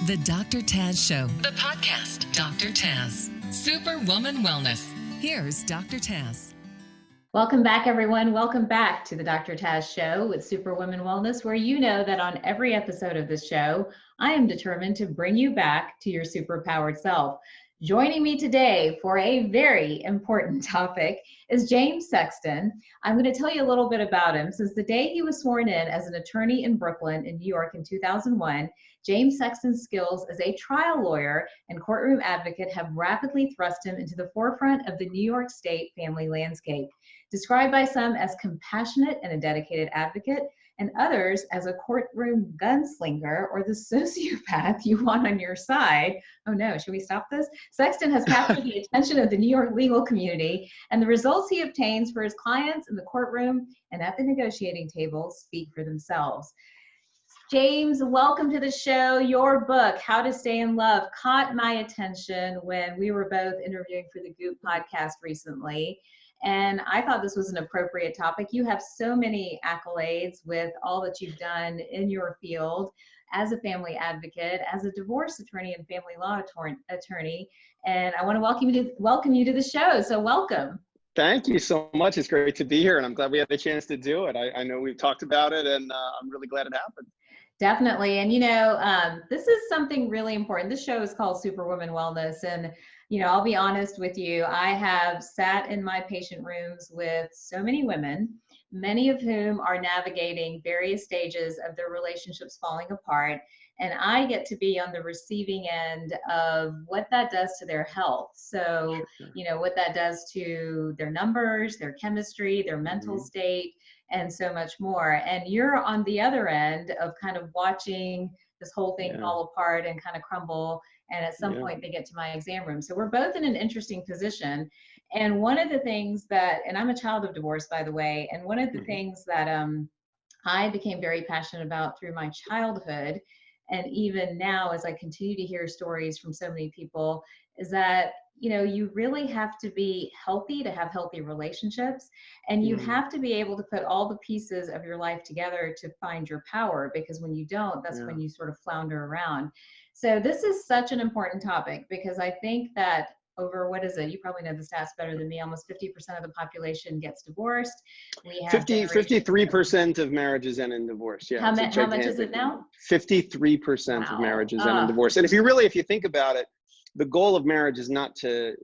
The Dr. Taz Show, the podcast. Dr. Taz, Superwoman Wellness. Here's Dr. Taz. Welcome back, everyone. Welcome back to the Dr. Taz Show with Superwoman Wellness, where you know that on every episode of this show, I am determined to bring you back to your superpowered self. Joining me today for a very important topic is James Sexton. I'm going to tell you a little bit about him. Since the day he was sworn in as an attorney in Brooklyn in New York in 2001, James Sexton's skills as a trial lawyer and courtroom advocate have rapidly thrust him into the forefront of the New York State family landscape. Described by some as compassionate and a dedicated advocate, and others as a courtroom gunslinger or the sociopath you want on your side. Oh no, should we stop this? Sexton has captured the attention of the New York legal community, and the results he obtains for his clients in the courtroom and at the negotiating table speak for themselves. James, welcome to the show. Your book, How to Stay in Love, caught my attention when we were both interviewing for the Goop podcast recently. And I thought this was an appropriate topic. You have so many accolades with all that you've done in your field as a family advocate, as a divorce attorney and family law attorney. And I want to welcome you to the show. So welcome. Thank you so much. It's great to be here, and I'm glad we had the chance to do it. I know we've talked about it, and I'm really glad it happened. Definitely. And, this is something really important. This show is called Superwoman Wellness. And, I'll be honest with you. I have sat in my patient rooms with so many women, many of whom are navigating various stages of their relationships falling apart. And I get to be on the receiving end of what that does to their health. So, what that does to their numbers, their chemistry, their mental state, and so much more. And you're on the other end of kind of watching this whole thing fall apart and kind of crumble. And at some point they get to my exam room. So we're both in an interesting position. And one of the things that, and I'm a child of divorce, by the way, and one of the things that I became very passionate about through my childhood, and even now as I continue to hear stories from so many people, is that you really have to be healthy to have healthy relationships, and you have to be able to put all the pieces of your life together to find your power, because when you don't, that's when you sort of flounder around. So this is such an important topic, because I think that over, you probably know the stats better than me, almost 50% of the population gets divorced. We have 53% of marriages end in divorce. Yeah. How much is it now? 53% of marriages end in divorce. And if you think about it, the goal of marriage is not to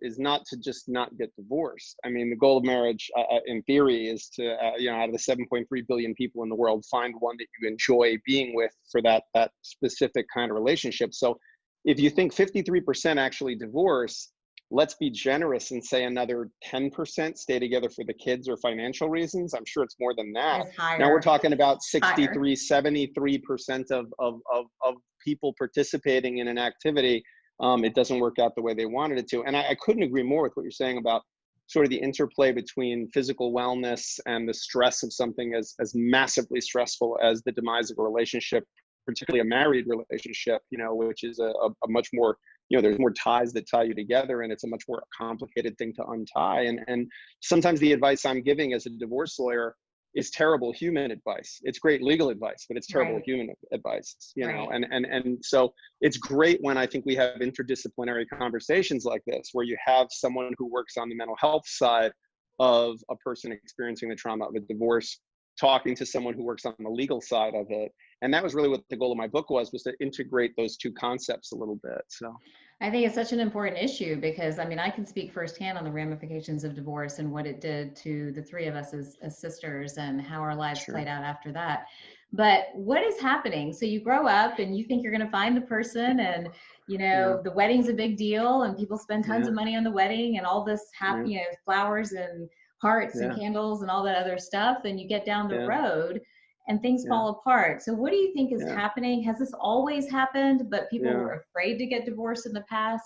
just not get divorced. I mean, the goal of marriage, in theory, is to, out of the 7.3 billion people in the world, find one that you enjoy being with for that specific kind of relationship. So if you think 53% actually divorce, let's be generous and say another 10% stay together for the kids or financial reasons. I'm sure it's more than that. Now we're talking about 73% of people participating in an activity. It doesn't work out the way they wanted it to. And I couldn't agree more with what you're saying about sort of the interplay between physical wellness and the stress of something as massively stressful as the demise of a relationship, particularly a married relationship, which is a much more, there's more ties that tie you together, and it's a much more complicated thing to untie. And sometimes the advice I'm giving as a divorce lawyer is terrible human advice. It's great legal advice, but it's terrible human advice, and so it's great when I think we have interdisciplinary conversations like this, where you have someone who works on the mental health side of a person experiencing the trauma of a divorce, talking to someone who works on the legal side of it. And that was really what the goal of my book was to integrate those two concepts a little bit. So I think it's such an important issue, because I can speak firsthand on the ramifications of divorce and what it did to the three of us as sisters and how our lives played out after that. But what is happening? So you grow up and you think you're going to find the person, and the wedding's a big deal and people spend tons of money on the wedding and all this happy, flowers and hearts and candles and all that other stuff. And you get down the road and things fall apart. So what do you think is happening? Has this always happened, but people were afraid to get divorced in the past?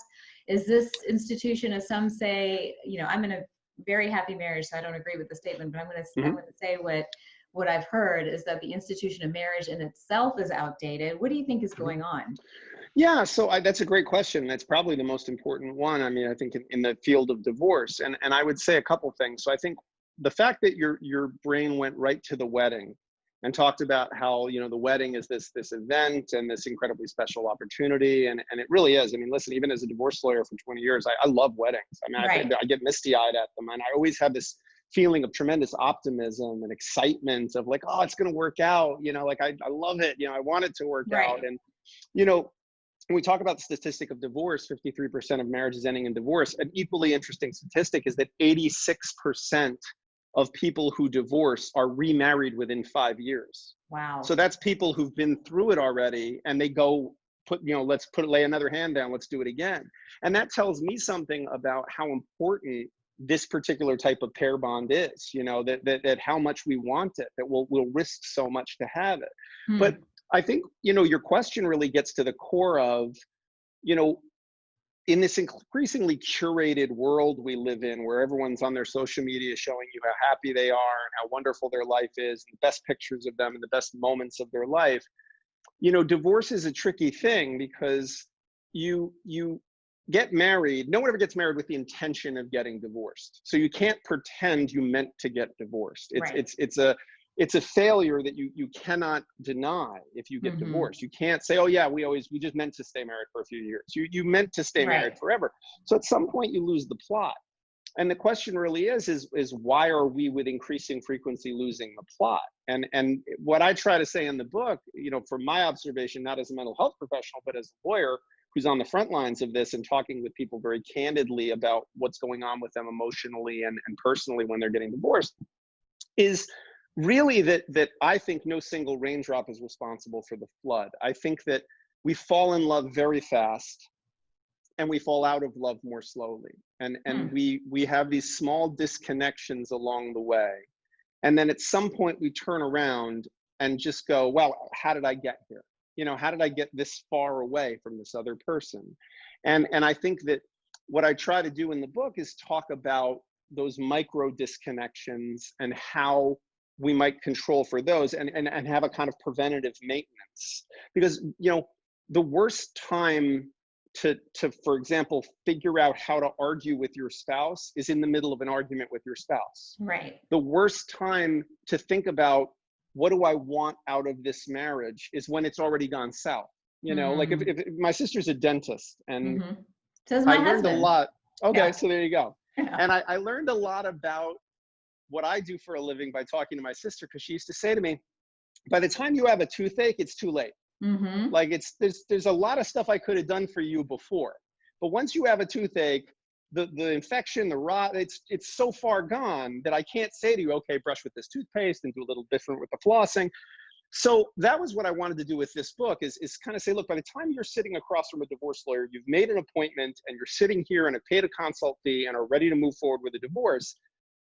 Is this institution, as some say, I'm in a very happy marriage, so I don't agree with the statement, but I'm going to say what I've heard is that the institution of marriage in itself is outdated. What do you think is going on? Yeah, so that's a great question. That's probably the most important one. I think in the field of divorce, and I would say a couple things. So I think the fact that your brain went right to the wedding and talked about how, you know, the wedding is this event and this incredibly special opportunity. And it really is. I mean, listen, even as a divorce lawyer for 20 years, I love weddings. I mean, Right. I get misty-eyed at them. And I always have this feeling of tremendous optimism and excitement of like, oh, it's going to work out. You know, like I love it. You know, I want it to work Right. out. And, you know, when we talk about the statistic of divorce, 53% of marriages ending in divorce, an equally interesting statistic is that 86% of people who divorce are remarried within 5 years. Wow. So that's people who've been through it already and they go lay another hand down, let's do it again. And that tells me something about how important this particular type of pair bond is, you know, that how much we want it, that we'll risk so much to have it. But I think, you know, your question really gets to the core of, you know, in this increasingly curated world we live in, where everyone's on their social media showing you how happy they are and how wonderful their life is, and the best pictures of them and the best moments of their life, you know, divorce is a tricky thing because you get married. No one ever gets married with the intention of getting divorced. So you can't pretend you meant to get divorced. It's a failure that you cannot deny if you get divorced. You can't say, oh yeah, we just meant to stay married for a few years. You meant to stay married forever. So at some point you lose the plot. And the question really is why are we with increasing frequency losing the plot? And what I try to say in the book, you know, from my observation, not as a mental health professional, but as a lawyer who's on the front lines of this and talking with people very candidly about what's going on with them emotionally and personally when they're getting divorced, is really that I think no single raindrop is responsible for the flood. I think that we fall in love very fast and we fall out of love more slowly. And we have these small disconnections along the way. And then at some point we turn around and just go, well, how did I get here? You know, how did I get this far away from this other person? And I think that what I try to do in the book is talk about those micro disconnections and how we might control for those and have a kind of preventative maintenance. Because, you know, the worst time to, for example, figure out how to argue with your spouse is in the middle of an argument with your spouse. Right. The worst time to think about what do I want out of this marriage is when it's already gone south. You know, like if my sister's a dentist and so I learned a lot. Okay, yeah. So there you go. Yeah. And I learned a lot about what I do for a living by talking to my sister, because she used to say to me, by the time you have a toothache, it's too late. Like there's a lot of stuff I could have done for you before, but once you have a toothache, the infection, the rot, it's so far gone that I can't say to you, okay, brush with this toothpaste and do a little different with the flossing. So that was what I wanted to do with this book is kind of say, look, by the time you're sitting across from a divorce lawyer, you've made an appointment and you're sitting here and have paid a consult fee and are ready to move forward with a divorce,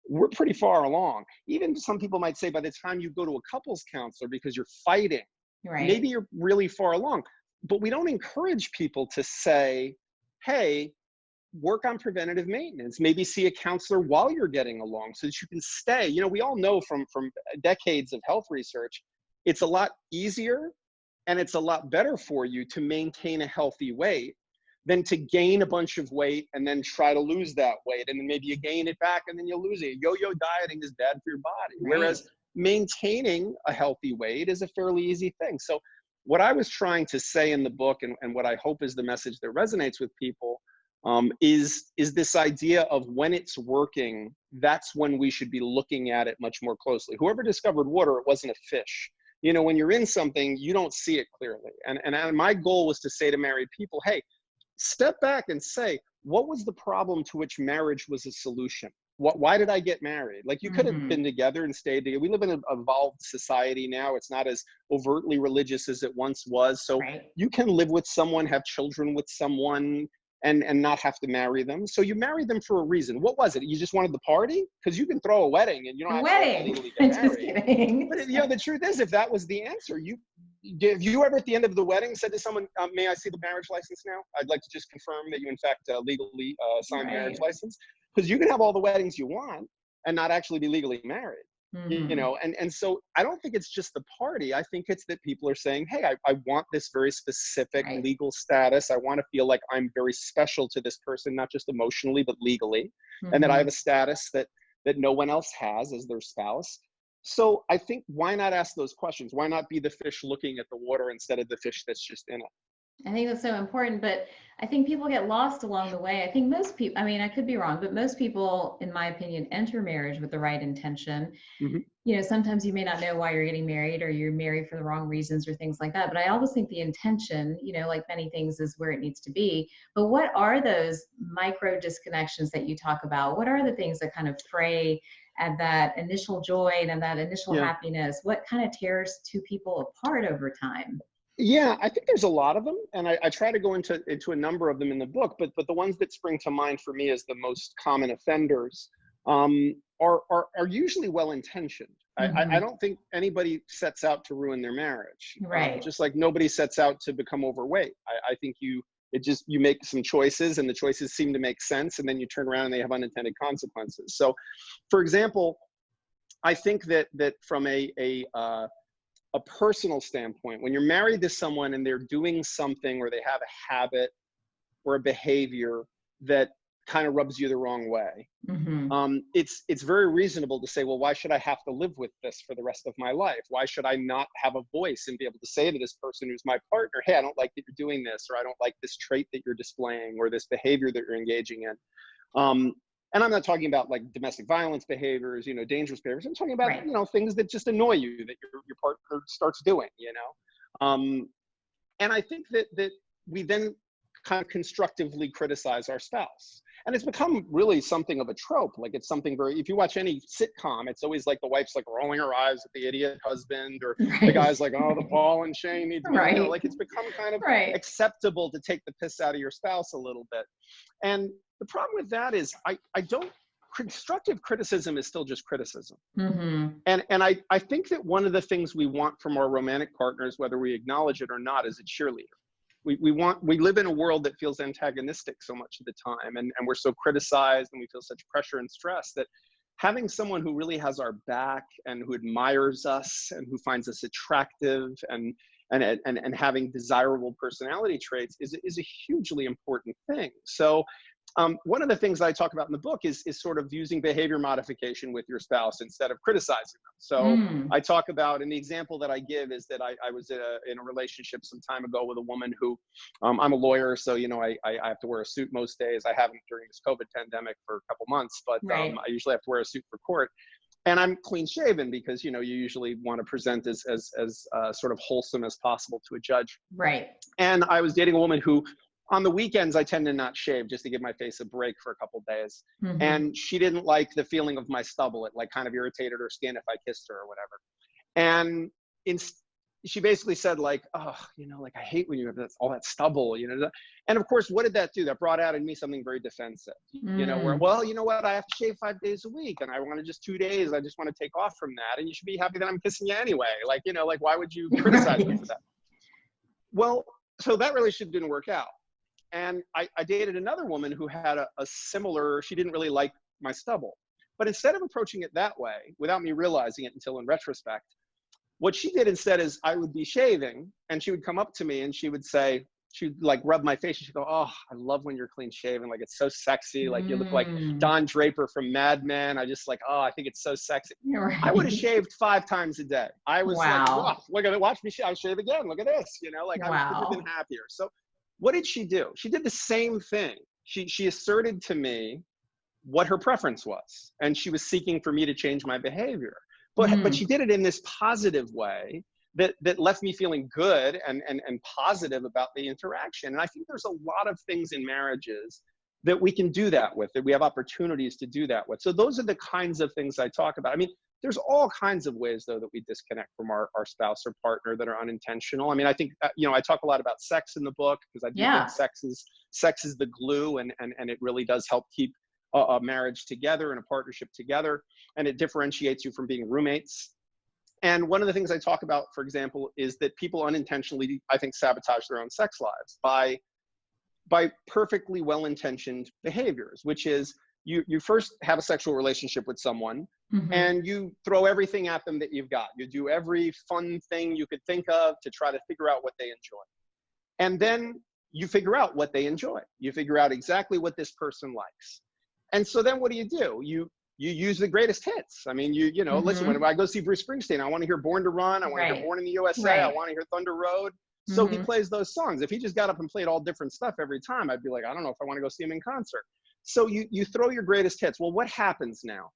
we're pretty far along. Even some people might say by the time you go to a couples counselor because you're fighting, maybe you're really far along. But we don't encourage people to say, hey, work on preventative maintenance. Maybe see a counselor while you're getting along so that you can stay. You know, we all know from decades of health research, it's a lot easier and it's a lot better for you to maintain a healthy weight than to gain a bunch of weight and then try to lose that weight. And then maybe you gain it back and then you lose it. Yo-yo dieting is bad for your body. Whereas maintaining a healthy weight is a fairly easy thing. So what I was trying to say in the book and what I hope is the message that resonates with people is this idea of when it's working, that's when we should be looking at it much more closely. Whoever discovered water, it wasn't a fish. You know, when you're in something, you don't see it clearly. And my goal was to say to married people, hey, step back and say, what was the problem to which marriage was a solution? Why did I get married? Like you could have been together and stayed together. We live in an evolved society now. It's not as overtly religious as it once was. So you can live with someone, have children with someone, and not have to marry them. So you married them for a reason. What was it? You just wanted the party? Because you can throw a wedding and you don't have to legally get married. But you know, the truth is, if that was the answer, have you ever at the end of the wedding said to someone, may I see the marriage license now? I'd like to just confirm that you in fact legally signed the marriage license. Because you can have all the weddings you want and not actually be legally married. You know, and so I don't think it's just the party. I think it's that people are saying, hey, I want this very specific legal status. I want to feel like I'm very special to this person, not just emotionally, but legally. And that I have a status that no one else has as their spouse. So I think, why not ask those questions? Why not be the fish looking at the water instead of the fish that's just in it? I think that's so important, but I think people get lost along the way. I think most people, I mean, I could be wrong, but most people, in my opinion, enter marriage with the right intention. Mm-hmm. You know, sometimes you may not know why you're getting married, or you're married for the wrong reasons or things like that. But I always think the intention, you know, like many things, is where it needs to be. But what are those micro disconnections that you talk about? What are the things that kind of fray at that initial joy and that initial happiness? What kind of tears two people apart over time? Yeah, I think there's a lot of them, and I try to go into a number of them in the book. But the ones that spring to mind for me as the most common offenders are usually well intentioned. I don't think anybody sets out to ruin their marriage. Right. Just like nobody sets out to become overweight. I think you make some choices, and the choices seem to make sense, and then you turn around and they have unintended consequences. So, for example, I think that from a personal standpoint, when you're married to someone and they're doing something, or they have a habit or a behavior that kind of rubs you the wrong way, it's very reasonable to say, well, why should I have to live with this for the rest of my life? Why should I not have a voice and be able to say to this person who's my partner, hey, I don't like that you're doing this, or I don't like this trait that you're displaying, or this behavior that you're engaging in. And I'm not talking about like domestic violence behaviors, you know, dangerous behaviors. I'm talking about, you know, things that just annoy you, that your partner starts doing, you know. And I think that we then kind of constructively criticize our spouse. And it's become really something of a trope. Like, it's something very, if you watch any sitcom, it's always like the wife's like rolling her eyes at the idiot husband, or the guy's like, oh, the ball and chain needs to be, you know, like, it's become kind of acceptable to take the piss out of your spouse a little bit. And the problem with that is constructive criticism is still just criticism. And I think that one of the things we want from our romantic partners, whether we acknowledge it or not, is a cheerleader. We live in a world that feels antagonistic so much of the time, and we're so criticized, and we feel such pressure and stress, that having someone who really has our back and who admires us and who finds us attractive and having desirable personality traits is a hugely important thing. So one of the things I talk about in the book is sort of using behavior modification with your spouse instead of criticizing them. So I talk about, and the example that I give is that I was in a relationship some time ago with a woman who, I'm a lawyer, so, you know, I have to wear a suit most days. I haven't during this COVID pandemic for a couple months, but I usually have to wear a suit for court. And I'm clean shaven because, you know, you usually want to present as sort of wholesome as possible to a judge. Right. And I was dating a woman who, on the weekends, I tend to not shave just to give my face a break for a couple of days. And she didn't like the feeling of my stubble. It like kind of irritated her skin if I kissed her or whatever. And she basically said like, oh, you know, like, I hate when you have all that stubble, you know. And of course, what did that do? That brought out in me something very defensive, you know, where, well, you know what, I have to shave 5 days a week, and I want to just 2 days. I just want to take off from that. And you should be happy that I'm kissing you anyway. Like, you know, like, why would you criticize me for that? Well, so that relationship didn't work out. And I dated another woman who had a similar, she didn't really like my stubble. But instead of approaching it that way, without me realizing it until in retrospect, what she did instead is I would be shaving, and she would come up to me and she would say, she'd like rub my face, and she'd go, oh, I love when you're clean shaven. Like, it's so sexy. Like, you look like Don Draper from Mad Men. I just like, oh, I think it's so sexy. I would have shaved 5 times a day. I was like, oh, look at it. Watch me. I'll shave again. Look at this. You know, like, I couldn't have been happier. So what did she do? She did the same thing. She asserted to me what her preference was, and she was seeking for me to change my behavior. But she did it in this positive way that left me feeling good and positive about the interaction. And I think there's a lot of things in marriages that we can do that with, that we have opportunities to do that with. So those are the kinds of things I talk about. I mean, there's all kinds of ways, though, that we disconnect from our spouse or partner that are unintentional. I mean, I think, you know, I talk a lot about sex in the book, because I do think sex is the glue, and it really does help keep a marriage together and a partnership together. And it differentiates you from being roommates. And one of the things I talk about, for example, is that people unintentionally, I think, sabotage their own sex lives by perfectly well-intentioned behaviors, which is you first have a sexual relationship with someone, and you throw everything at them that you've got. You do every fun thing you could think of to try to figure out what they enjoy. And then you figure out what they enjoy. You figure out exactly what this person likes. And so then what do? You you use the greatest hits. I mean, you know, listen, when I go see Bruce Springsteen, I want to hear Born to Run. I want to hear Born in the USA. I want to hear Thunder Road. So he plays those songs. If he just got up and played all different stuff every time, I'd be like, I don't know if I want to go see him in concert. So you throw your greatest hits. Well, what happens now?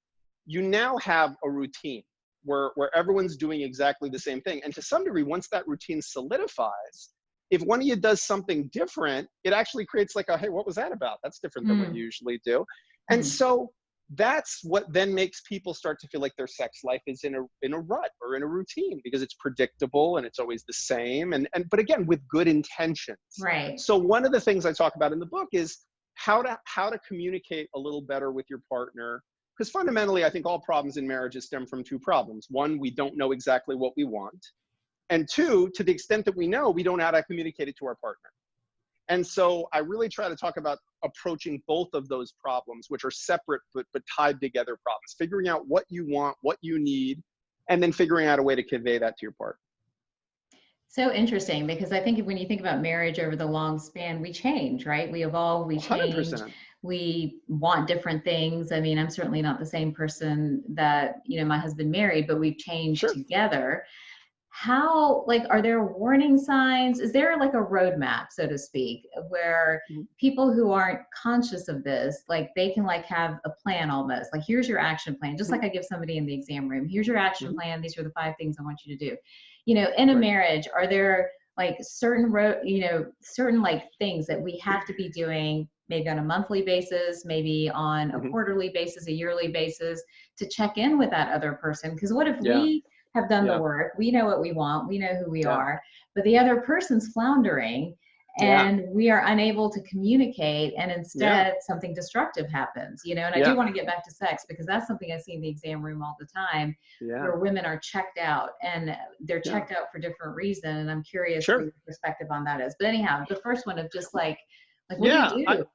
You now have a routine where everyone's doing exactly the same thing. And to some degree, once that routine solidifies, if one of you does something different, it actually creates like a, hey, what was that about? That's different than what you usually do. And so that's what then makes people start to feel like their sex life is in a rut or in a routine, because it's predictable and it's always the same. But again, with good intentions. Right. So one of the things I talk about in the book is how to communicate a little better with your partner. Because fundamentally, I think all problems in marriages stem from two problems. One, we don't know exactly what we want. And two, to the extent that we know, we don't know how to communicate it to our partner. And so I really try to talk about approaching both of those problems, which are separate but tied together problems, figuring out what you want, what you need, and then figuring out a way to convey that to your partner. So interesting, because I think when you think about marriage over the long span, we change, right? We evolve, we change, 100%. We want different things. I mean, I'm certainly not the same person that, you know, my husband married, but we've changed together. How, like, are there warning signs? Is there like a roadmap, so to speak, where people who aren't conscious of this, like they can like have a plan almost, like here's your action plan, just like I give somebody in the exam room, here's your action plan. These are the 5 things I want you to do. You know, in a marriage, are there like certain like things that we have to be doing maybe on a monthly basis, maybe on a quarterly basis, a yearly basis, to check in with that other person? Because what if we have done the work, we know what we want, we know who we are, but the other person's floundering and we are unable to communicate, and instead something destructive happens, you know? And I do want to get back to sex, because that's something I see in the exam room all the time, where women are checked out, and they're checked out for different reasons. And I'm curious what your perspective on that is. But anyhow, the first one of just like what do you do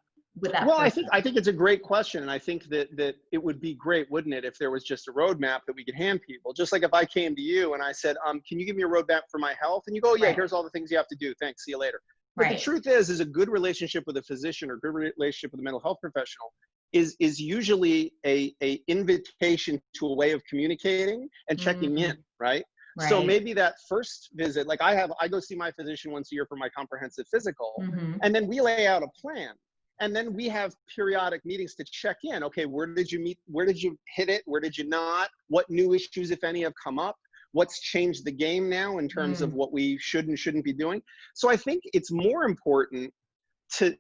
with that? Well, person? I think it's a great question. And I think that it would be great, wouldn't it, if there was just a roadmap that we could hand people? Just like if I came to you and I said, can you give me a roadmap for my health? And you go, here's all the things you have to do. Thanks. See you later. But the truth is a good relationship with a physician or a good relationship with a mental health professional is usually a invitation to a way of communicating and checking in, right? So maybe that first visit, like I go see my physician once a year for my comprehensive physical, and then we lay out a plan. And then we have periodic meetings to check in. Okay, where did you meet? Where did you hit it? Where did you not? What new issues, if any, have come up? What's changed the game now in terms of what we should and shouldn't be doing? So I think it's more important to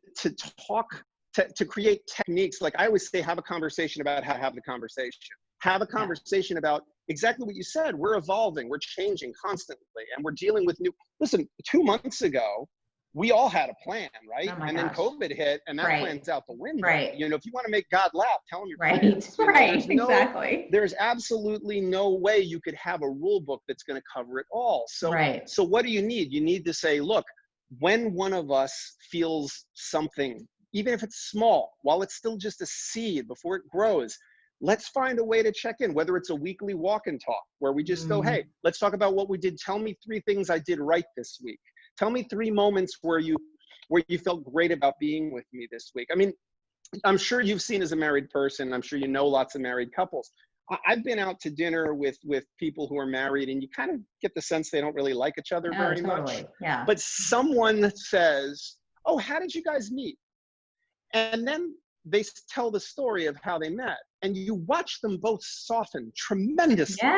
talk, to create techniques. Like I always say, have a conversation about how to have the conversation. Have a conversation about exactly what you said. We're evolving, we're changing constantly, and we're dealing with new. Listen, 2 months ago, we all had a plan, right? And then COVID hit, and that plan's out the window. You know, if you want to make God laugh, tell him your plans. Exactly. There's absolutely no way you could have a rule book that's going to cover it all. So, so what do you need? You need to say, look, when one of us feels something, even if it's small, while it's still just a seed before it grows, let's find a way to check in, whether it's a weekly walk and talk where we just go, hey, let's talk about what we did. Tell me 3 things I did right this week. Tell me 3 moments where you felt great about being with me this week. I mean, I'm sure you've seen as a married person, I'm sure you know lots of married couples. I've been out to dinner with people who are married, and you kind of get the sense they don't really like each other very much. But someone says, oh, how did you guys meet? And then they tell the story of how they met, and you watch them both soften tremendously.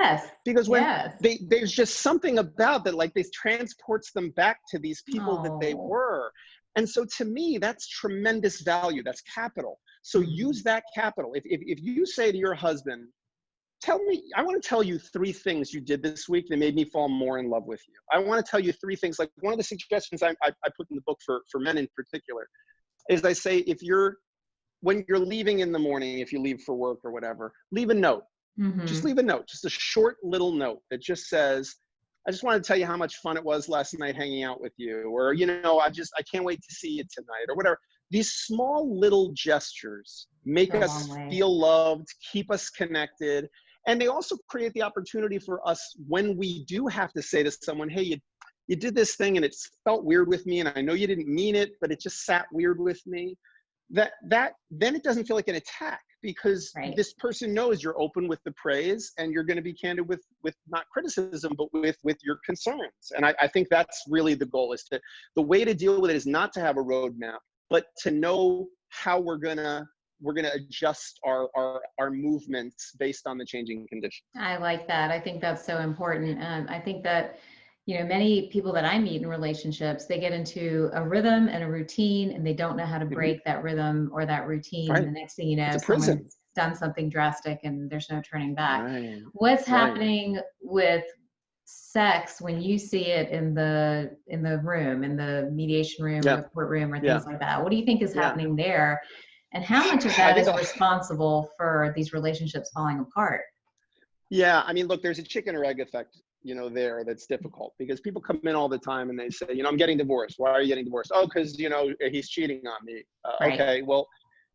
Because when there's just something about that, like this transports them back to these people that they were. And so to me, that's tremendous value. That's capital. So use that capital. If you say to your husband, I want to tell you 3 things you did this week that made me fall more in love with you. I want to tell you 3 things. Like one of the suggestions I put in the book for men in particular is I say, when you're leaving in the morning, if you leave for work or whatever, leave a note. Just leave a note, just a short little note that just says, I just want to tell you how much fun it was last night hanging out with you. Or, you know, I can't wait to see you tonight, or whatever. These small little gestures make us feel loved, keep us connected. And they also create the opportunity for us when we do have to say to someone, hey, you did this thing and it felt weird with me. And I know you didn't mean it, but it just sat weird with me. Then it doesn't feel like an attack, because Right. this person knows you're open with the praise, and you're going to be candid with not criticism, but with your concerns. And I think that's really the goal, is the way to deal with it is not to have a roadmap, but to know how we're gonna adjust our movements based on the changing conditions. I like that. I think that's so important. I think that, many people that I meet in relationships, they get into a rhythm and a routine, and they don't know how to break that rhythm or that routine. Right. And the next thing you know, It's a prison. someone's done something drastic and there's no turning back. Right. What's happening with sex when you see it in the room, in the mediation room, or the courtroom, or things like that? What do you think is happening there? And how much of that is responsible for these relationships falling apart? Yeah, I mean, look, there's a chicken or egg effect, there, that's difficult, because people come in all the time and they say, I'm getting divorced. Why are you getting divorced? Oh, because, he's cheating on me. Right. Okay, well,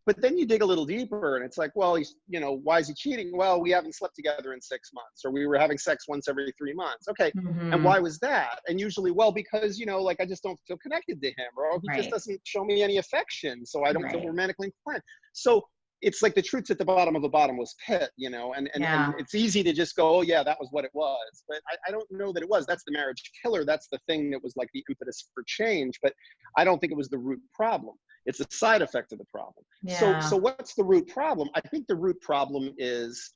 but then you dig a little deeper and it's like, well, he's, why is he cheating? Well, we haven't slept together in 6 months, or we were having sex once every 3 months. Okay. And why was that? And usually, well, because, I just don't feel connected to him, or he just doesn't show me any affection, so I don't feel romantically inclined. So it's like the truth's at the bottom of a bottomless pit, and it's easy to just go, oh yeah, that was what it was. But I don't know that it was. That's the marriage killer. That's the thing that was like the impetus for change. But I don't think it was the root problem. It's a side effect of the problem. Yeah. So what's the root problem? I think the root problem is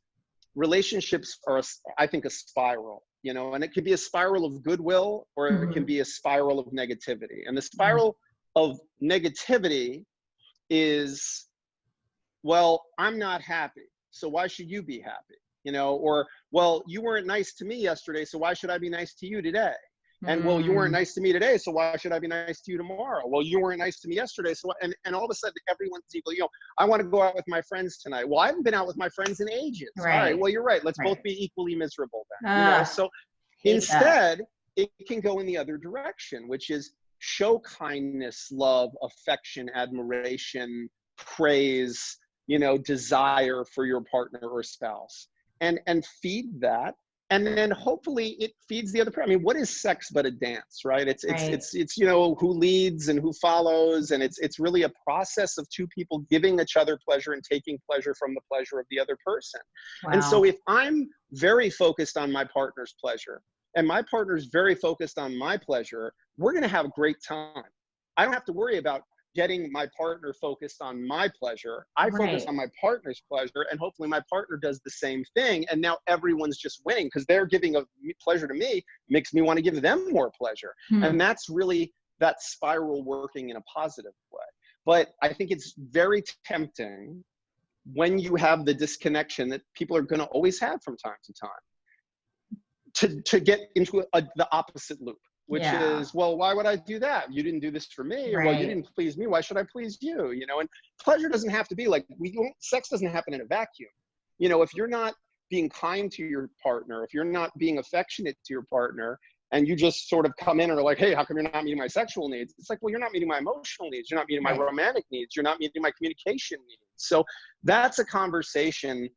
relationships are, I think, a spiral, and it could be a spiral of goodwill, or it can be a spiral of negativity. And the spiral of negativity is, well, I'm not happy, so why should you be happy? Or, well, you weren't nice to me yesterday, so why should I be nice to you today? And, well, you weren't nice to me today, so why should I be nice to you tomorrow? Well, you weren't nice to me yesterday, so, and all of a sudden everyone's equal. I want to go out with my friends tonight. Well, I haven't been out with my friends in ages. Right. All right, well, you're right. Let's both be equally miserable then. So instead, it can go in the other direction, which is show kindness, love, affection, admiration, praise, desire for your partner or spouse, and feed that. And then hopefully it feeds the other person. I mean, what is sex but a dance, right? It's who leads and who follows. And it's really a process of two people giving each other pleasure and taking pleasure from the pleasure of the other person. Wow. And so if I'm very focused on my partner's pleasure, and my partner's very focused on my pleasure, we're going to have a great time. I don't have to worry about getting my partner focused on my pleasure. I focus on my partner's pleasure, and hopefully my partner does the same thing. And now everyone's just winning, because they're giving a pleasure to me, makes me want to give them more pleasure. And that's really that spiral working in a positive way. But I think it's very tempting when you have the disconnection that people are going to always have from time to time, to get into the opposite loop. Which is, well, why would I do that? You didn't do this for me, or well, you didn't please me. Why should I please you? And pleasure doesn't have to be like, sex doesn't happen in a vacuum. If you're not being kind to your partner, if you're not being affectionate to your partner, and you just sort of come in and are like, hey, how come you're not meeting my sexual needs? It's like, well, you're not meeting my emotional needs. You're not meeting my romantic needs. You're not meeting my communication needs. So that's a conversation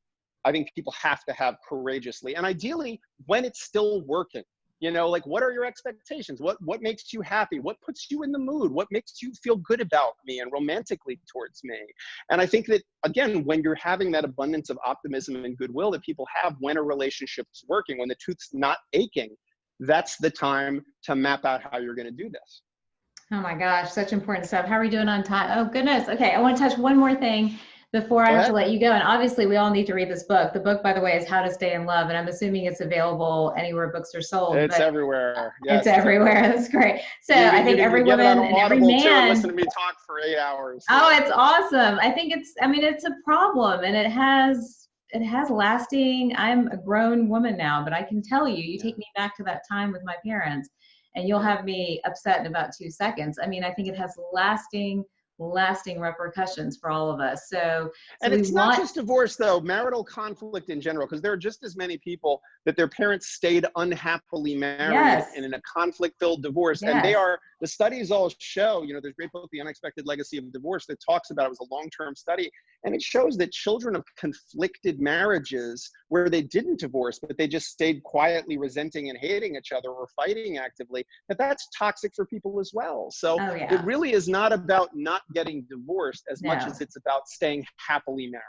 I think people have to have courageously, and ideally when it's still working. Like, what are your expectations? What makes you happy? What puts you in the mood? What makes you feel good about me and romantically towards me? And I think that, again, when you're having that abundance of optimism and goodwill that people have when a relationship's working, when the tooth's not aching, that's the time to map out how you're going to do this. Oh my gosh, such important stuff. How are we doing on time? Oh goodness. Okay, I want to touch one more thing before I have to let you go. And obviously we all need to read this book. The book, by the way, is How to Stay in Love. And I'm assuming it's available anywhere books are sold. It's everywhere. Yes. It's everywhere. That's great. So I think every woman and every man. Listen to me talk for 8 hours. Oh, it's awesome. I think it's a problem, and it has lasting. I'm a grown woman now, but I can tell you take me back to that time with my parents, and you'll have me upset in about 2 seconds. I mean, I think it has lasting repercussions for all of us. So and it's not just divorce, though, marital conflict in general, because there are just as many people that their parents stayed unhappily married and in a conflict-filled divorce. And the studies all show, there's a great book, The Unexpected Legacy of Divorce, that talks about, it was a long-term study, and it shows that children of conflicted marriages where they didn't divorce, but they just stayed quietly resenting and hating each other or fighting actively, that's toxic for people as well. So it really is not about not getting divorced as much as it's about staying happily married.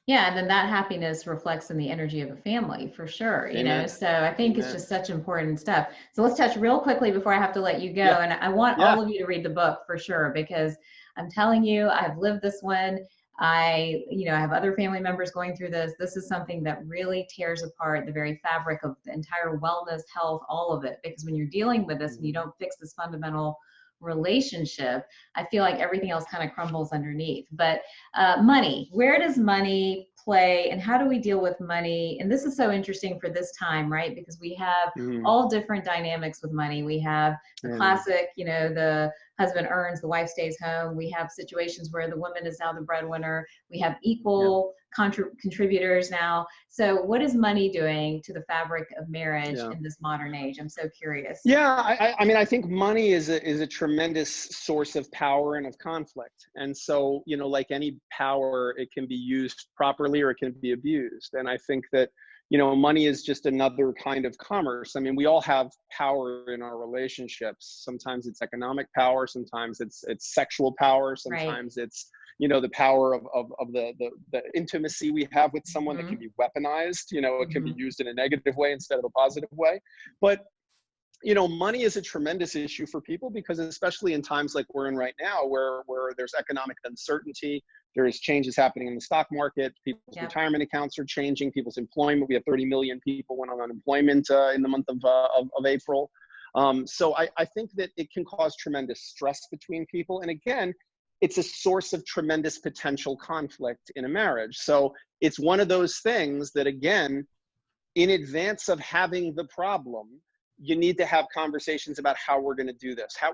Yeah, and then that happiness reflects in the energy of a family for sure, you know. Amen. So I think it's Amen. just such important stuff. So let's touch real quickly before I have to let you go. Yeah. And I want Yeah. all of you to read the book for sure, because I'm telling you, I've lived this one. I have other family members going through this. This is something that really tears apart the very fabric of the entire wellness, health, all of it. Because when you're dealing with this and you don't fix this fundamental relationship, I feel like everything else kind of crumbles underneath. But money, where does money play and how do we deal with money? And this is so interesting for this time, right? Because we have all different dynamics with money. We have the classic, the husband earns, the wife stays home. We have situations where the woman is now the breadwinner. We have equal contributors now. So what is money doing to the fabric of marriage in this modern age? I'm so curious. Yeah, I mean, I think money is a tremendous source of power and of conflict. And so, like any power, it can be used properly or it can be abused. And I think that, money is just another kind of commerce. I mean, we all have power in our relationships. Sometimes it's economic power, sometimes it's sexual power, sometimes it's the power of the intimacy we have with someone that can be weaponized. It can be used in a negative way instead of a positive way. But money is a tremendous issue for people because especially in times like we're in right now, where there's economic uncertainty, there's changes happening in the stock market, people's retirement accounts are changing, people's employment. We have 30 million people went on unemployment in the month of April. So I think that it can cause tremendous stress between people. And again, it's a source of tremendous potential conflict in a marriage. So it's one of those things that, again, in advance of having the problem, you need to have conversations about how we're going to do this. How,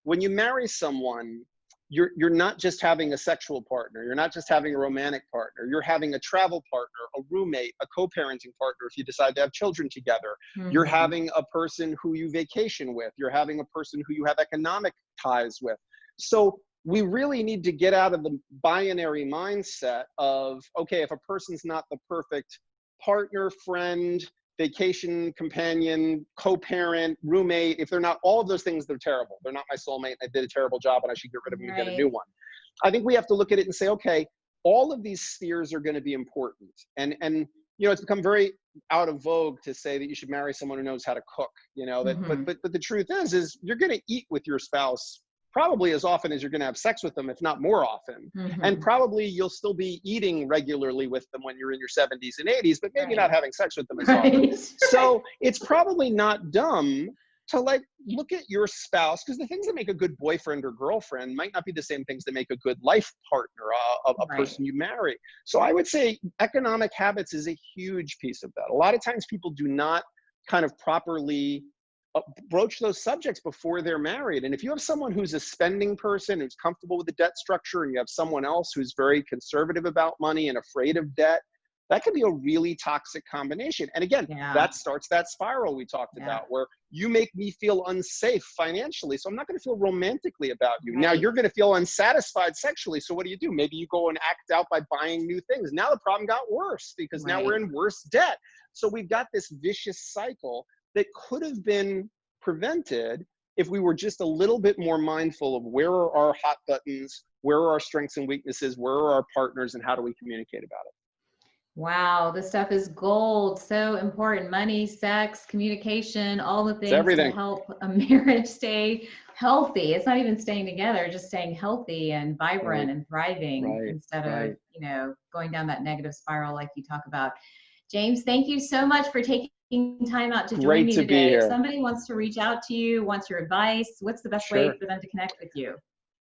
when you marry someone, you're not just having a sexual partner. You're not just having a romantic partner. You're having a travel partner, a roommate, a co-parenting partner if you decide to have children together. You're having a person who you vacation with. You're having a person who you have economic ties with. So we really need to get out of the binary mindset of, okay, if a person's not the perfect partner, friend, vacation companion, co-parent, roommate, if they're not all of those things, they're terrible. They're not my soulmate. I did a terrible job and I should get rid of them and get a new one. I think we have to look at it and say, okay, all of these spheres are going to be important. And it's become very out of vogue to say that you should marry someone who knows how to cook, but the truth is you're going to eat with your spouse probably as often as you're going to have sex with them, if not more often. And probably you'll still be eating regularly with them when you're in your 70s and 80s, but maybe not having sex with them as often. So it's probably not dumb to look at your spouse, because the things that make a good boyfriend or girlfriend might not be the same things that make a good life partner, a person you marry. So I would say economic habits is a huge piece of that. A lot of times people do not kind of properly broach those subjects before they're married. And if you have someone who's a spending person, who's comfortable with the debt structure, and you have someone else who's very conservative about money and afraid of debt, that could be a really toxic combination. And again, that starts that spiral we talked about, where you make me feel unsafe financially, so I'm not going to feel romantically about you. Now you're going to feel unsatisfied sexually, so what do? Maybe you go and act out by buying new things. Now the problem got worse because now we're in worse debt. So we've got this vicious cycle that could have been prevented if we were just a little bit more mindful of where are our hot buttons, where are our strengths and weaknesses, where are our partners, and how do we communicate about it. Wow, this stuff is gold. So important. Money, sex, communication, all the things to help a marriage stay healthy. It's not even staying together, just staying healthy and vibrant and thriving instead of, going down that negative spiral like you talk about. James, thank you so much for taking time out to join me today. If somebody wants to reach out to you, wants your advice, what's the best way for them to connect with you?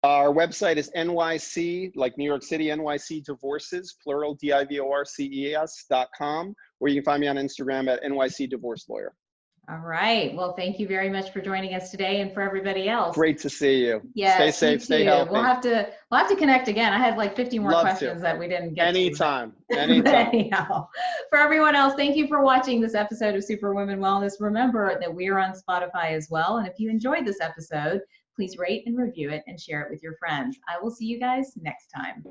Our website is NYC, like New York City, NYC Divorces, plural, DIVORCES.com, or you can find me on Instagram at NYC Divorce Lawyer. All right. Well, thank you very much for joining us today, and for everybody else. Great to see you. Yes, stay safe, stay healthy. We'll have to connect again. I had like 50 more questions that we didn't get Anytime. to. Anyhow, for everyone else, thank you for watching this episode of Superwoman Wellness. Remember that we are on Spotify as well. And if you enjoyed this episode, please rate and review it and share it with your friends. I will see you guys next time.